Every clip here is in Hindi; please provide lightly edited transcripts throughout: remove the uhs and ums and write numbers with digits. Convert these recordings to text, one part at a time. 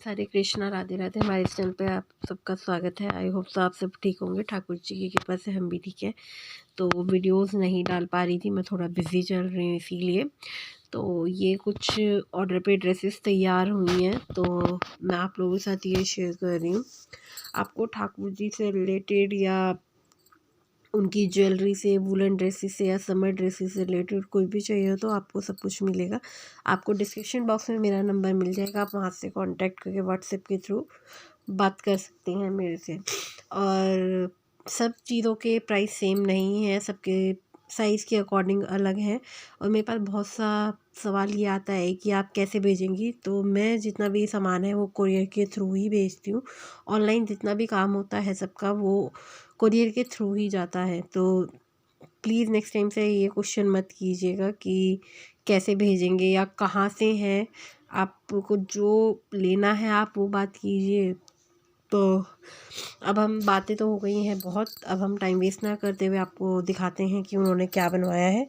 हरे कृष्णा, राधे राधे। हमारे इस चैनल पे आप सबका स्वागत है। आई होप सो आप सब ठीक होंगे। ठाकुर जी की कृपा से हम भी ठीक है। तो वीडियोस नहीं डाल पा रही थी, मैं थोड़ा बिजी चल रही हूँ इसीलिए। तो ये कुछ ऑर्डर पे ड्रेसेस तैयार हुई हैं, तो मैं आप लोगों के साथ ये शेयर कर रही हूँ। आपको ठाकुर जी से रिलेटेड या उनकी ज्वेलरी से, वुलन ड्रेसेस से या समर ड्रेसेस से रिलेटेड कोई भी चाहिए हो तो आपको सब कुछ मिलेगा। आपको डिस्क्रिप्शन बॉक्स में मेरा नंबर मिल जाएगा, आप वहाँ से कांटेक्ट करके व्हाट्सएप के थ्रू बात कर सकते हैं मेरे से। और सब चीज़ों के प्राइस सेम नहीं है, सबके साइज़ के अकॉर्डिंग अलग है। और मेरे पास बहुत सा सवाल ये आता है कि आप कैसे भेजेंगी, तो मैं जितना भी सामान है वो कोरियर के थ्रू ही भेजती हूँ। ऑनलाइन जितना भी काम होता है सबका वो कोरियर के थ्रू ही जाता है। तो प्लीज़ नेक्स्ट टाइम से ये क्वेश्चन मत कीजिएगा कि कैसे भेजेंगे या कहाँ से हैं। आपको जो लेना है आप वो बात कीजिए। तो अब हम बातें तो हो गई हैं बहुत, अब हम टाइम वेस्ट ना करते हुए आपको दिखाते हैं कि उन्होंने क्या बनवाया है।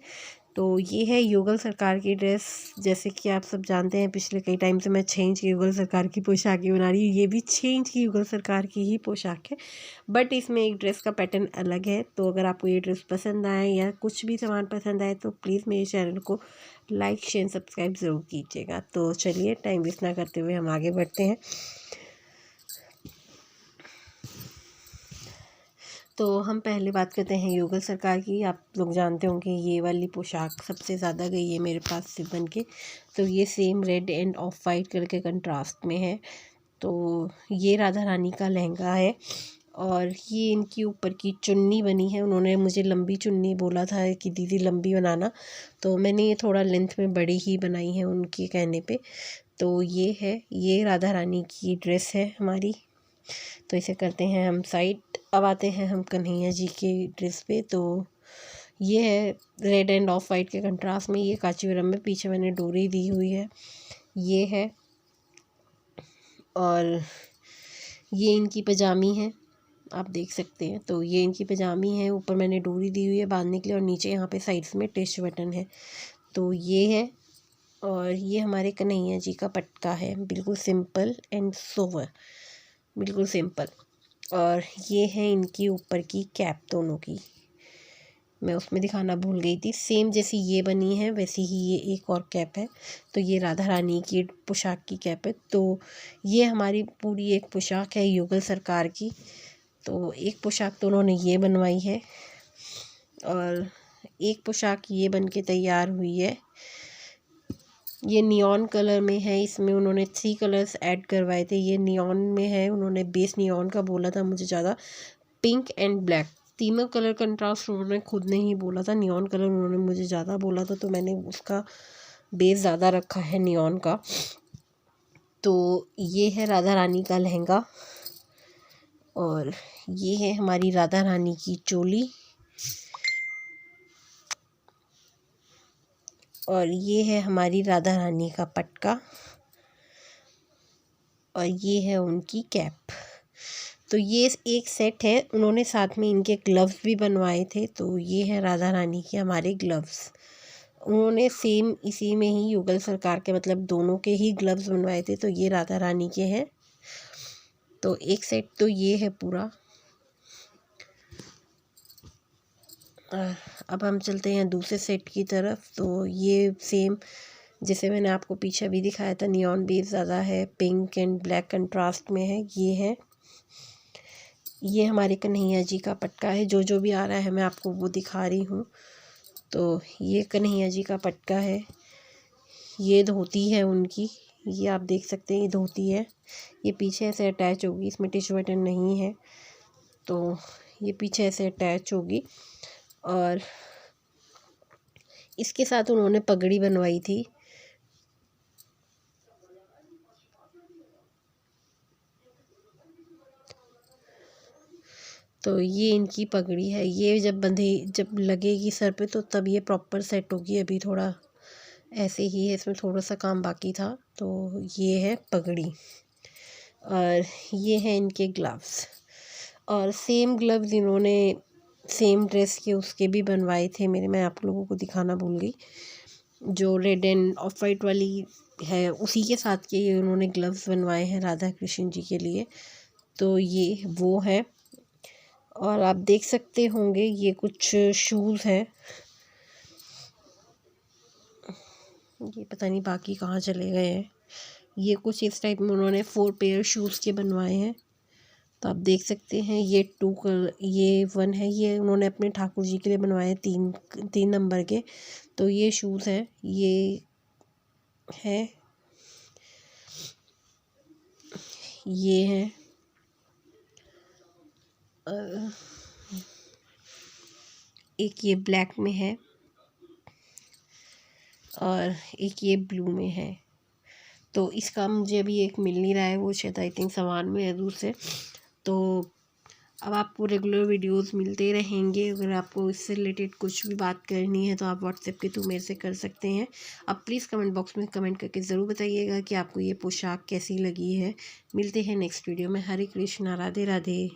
तो ये है युगल सरकार की ड्रेस। जैसे कि आप सब जानते हैं पिछले कई टाइम से मैं 6 इंच की युगल सरकार की पोशाकें बना रही हूँ। ये भी 6 इंच की युगल सरकार की ही पोशाक है, बट इसमें एक ड्रेस का पैटर्न अलग है। तो अगर आपको ये ड्रेस पसंद आए या कुछ भी सामान पसंद आए तो प्लीज़ मेरे चैनल को लाइक शेयर सब्सक्राइब ज़रूर कीजिएगा। तो चलिए टाइम वेस्ट ना करते हुए हम आगे बढ़ते हैं। तो हम पहले बात करते हैं युगल सरकार की। आप लोग जानते होंगे ये वाली पोशाक सबसे ज़्यादा गई है मेरे पास से बन के। तो ये same red end of white colour के कंट्रास्ट में है। तो ये राधा रानी का लहंगा है और ये इनकी ऊपर की चुन्नी बनी है। उन्होंने मुझे लंबी चुन्नी बोला था कि दीदी लंबी बनाना, तो मैंने ये थोड़ा लेंथ में बड़ी ही बनाई है उनके कहने पे। तो ये है, ये राधा रानी की ड्रेस है हमारी। तो इसे करते हैं हम साइड। अब आते हैं हम कन्हैया जी के ड्रेस पे। तो ये है रेड एंड ऑफ वाइट के कंट्रास्ट में, ये कांचीवरम में, पीछे मैंने डोरी दी हुई है, ये है। और ये इनकी पजामी है, आप देख सकते हैं। तो ये इनकी पजामी है, ऊपर मैंने डोरी दी हुई है बांधने के लिए और नीचे यहाँ पे साइड्स में टिश्यू बटन है। तो ये है। और ये हमारे कन्हैया जी का पटका है, बिल्कुल सिंपल एंड सोवर, बिल्कुल सिंपल। और ये है इनकी ऊपर की कैप दोनों की, मैं उसमें दिखाना भूल गई थी। सेम जैसी ये बनी है वैसी ही ये एक और कैप है। तो ये राधा रानी की पोशाक की कैप है। तो ये हमारी पूरी एक पोशाक है युगल सरकार की। तो एक पोशाक तो उन्होंने ये बनवाई है और एक पोशाक ये बन के तैयार हुई है। ये नियॉन कलर में है, इसमें उन्होंने 3 कलर्स ऐड करवाए थे। ये नियॉन में है, उन्होंने बेस नियॉन का बोला था मुझे ज़्यादा। पिंक एंड ब्लैक तीनों कलर कंट्रास्ट उन्होंने खुद ने ही बोला था, नियॉन कलर उन्होंने मुझे ज़्यादा बोला था तो मैंने उसका बेस ज़्यादा रखा है नियॉन का। तो ये है राधा रानी का लहंगा और ये है हमारी राधा रानी की चोली और ये है हमारी राधा रानी का पटका और ये है उनकी कैप। तो ये एक सेट है। उन्होंने साथ में इनके ग्लव्स भी बनवाए थे। तो ये है राधा रानी के हमारे ग्लव्स। उन्होंने सेम इसी में ही युगल सरकार के मतलब दोनों के ही ग्लव्स बनवाए थे। तो ये राधा रानी के हैं। तो एक सेट तो ये है पूरा। अब हम चलते हैं दूसरे सेट की तरफ। तो ये सेम जैसे मैंने आपको पीछे भी दिखाया था, नियॉन बेस ज़्यादा है, पिंक एंड ब्लैक कंट्रास्ट में है। ये है, ये हमारे कन्हैया जी का पटका है। जो जो भी आ रहा है मैं आपको वो दिखा रही हूँ। तो ये कन्हैया जी का पटका है, ये धोती है उनकी, ये आप देख सकते हैं ये धोती है। ये पीछे ऐसे अटैच होगी, इसमें टिश्यू बटन नहीं है तो ये पीछे ऐसे अटैच होगी। और इसके साथ उन्होंने पगड़ी बनवाई थी। तो ये इनकी पगड़ी है, ये जब लगेगी सर पे तो तब ये प्रॉपर सेट होगी। अभी थोड़ा ऐसे ही है, इसमें थोड़ा सा काम बाकी था। तो ये है पगड़ी और ये है इनके ग्लव्स। और सेम ग्लव्स इन्होंने सेम ड्रेस के उसके भी बनवाए थे मेरे, मैं आप लोगों को दिखाना भूल गई। जो रेड एंड ऑफ वाइट वाली है उसी के साथ के ये उन्होंने ग्लव्स बनवाए हैं राधा कृष्ण जी के लिए। तो ये वो है, और आप देख सकते होंगे ये कुछ शूज़ है। ये पता नहीं बाकी कहाँ चले गए हैं। ये कुछ इस टाइप में उन्होंने 4 पेयर शूज़ के बनवाए हैं। तो आप देख सकते हैं ये 2 कलर, ये 1 है, ये उन्होंने अपने ठाकुर जी के लिए बनवाए हैं 3 नंबर के। तो ये शूज़ है, ये है, ये है, एक ये ब्लैक में है और एक ये ब्लू में है। तो इसका मुझे अभी एक मिल नहीं रहा है, वो शायद आई थिंक सामान में है दूर से। तो अब आपको रेगुलर वीडियोस मिलते रहेंगे। अगर आपको इससे रिलेटेड कुछ भी बात करनी है तो आप व्हाट्सएप के थ्रू मेरे से कर सकते हैं। अब प्लीज़ कमेंट बॉक्स में कमेंट करके ज़रूर बताइएगा कि आपको ये पोशाक कैसी लगी है। मिलते हैं नेक्स्ट वीडियो में। हरे कृष्णा, राधे राधे।